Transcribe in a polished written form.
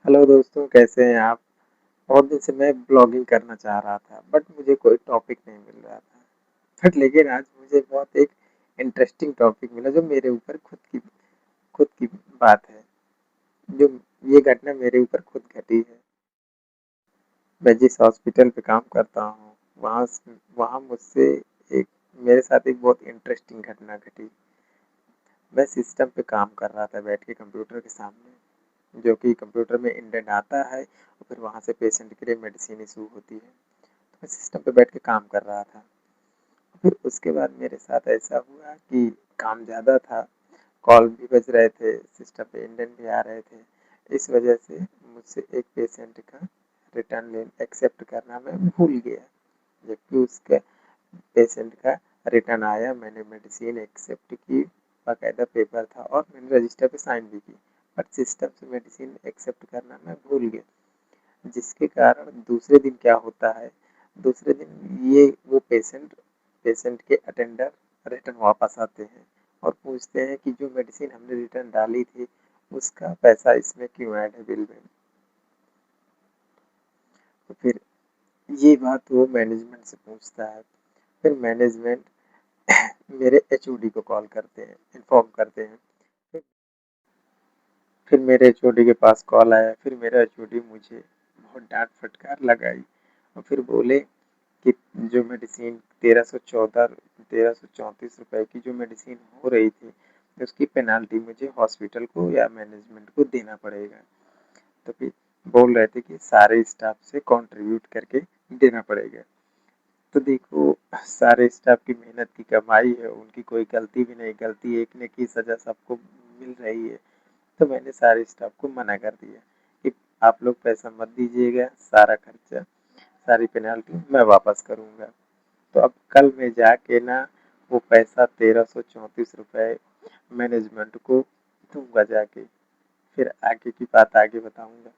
Hello दोस्तों, कैसे हैं आप? बहुत दिन से मैं ब्लॉगिंग करना चाह रहा था बट मुझे कोई टॉपिक नहीं मिल रहा था। बट लेकिन आज मुझे बहुत एक इंटरेस्टिंग टॉपिक मिला जो मेरे ऊपर खुद की बात है। जो ये घटना मेरे ऊपर खुद घटी है। मैं जिस हॉस्पिटल पे काम करता हूँ वहाँ वहाँ मुझसे एक मेरे साथ एक बहुत इंटरेस्टिंग घटना घटी। मैं सिस्टम पे काम कर रहा था बैठ के कंप्यूटर के सामने, जो कि कंप्यूटर में इंडेंट आता है और फिर वहाँ से पेशेंट के लिए मेडिसिन इशू होती है। तो मैं सिस्टम पे बैठ के काम कर रहा था। फिर उसके बाद मेरे साथ ऐसा हुआ कि काम ज़्यादा था, कॉल भी बज रहे थे, सिस्टम पे इंडेंट भी आ रहे थे। इस वजह से मुझसे एक पेशेंट का रिटर्न ले एक्सेप्ट करना मैं भूल गया, जबकि उसके पेशेंट का रिटर्न आया, मैंने मेडिसिन एक्सेप्ट की, बाकायदा पेपर था और मैंने रजिस्टर पे साइन भी की। बट सिस्टम से मेडिसिन एक्सेप्ट करना मैं भूल गया, जिसके कारण दूसरे दिन क्या होता है, दूसरे दिन ये वो पेशेंट पेशेंट के अटेंडर रिटर्न वापस आते हैं और पूछते हैं कि जो मेडिसिन हमने रिटर्न डाली थी उसका पैसा इसमें क्यों ऐड है बिल में। तो फिर ये बात वो मैनेजमेंट से पूछता है। फिर मैनेजमेंट मेरे एचओडी को कॉल करते हैं, इन्फॉर्म करते हैं। फिर फिर मेरे एचओडी के पास कॉल आया, फिर मेरा एचओडी मुझे बहुत डांट फटकार लगाई और फिर बोले कि जो मेडिसिन 1334 की जो मेडिसिन हो रही थी उसकी पेनाल्टी मुझे हॉस्पिटल को या मैनेजमेंट को देना पड़ेगा। तो फिर बोल रहे थे कि सारे स्टाफ से कंट्रीब्यूट करके देना पड़ेगा। तो देखो, सारे स्टाफ की मेहनत की कमाई है, उनकी कोई गलती भी नहीं, गलती एक ने की सजा सबको मिल रही है। तो मैंने सारे स्टाफ को मना कर दिया कि आप लोग पैसा मत दीजिएगा, सारा खर्चा सारी पेनाल्टी मैं वापस करूँगा। तो अब कल मैं जाके ना वो पैसा 1334 मैनेजमेंट को दूंगा जाके। फिर आगे की बात आगे बताऊंगा।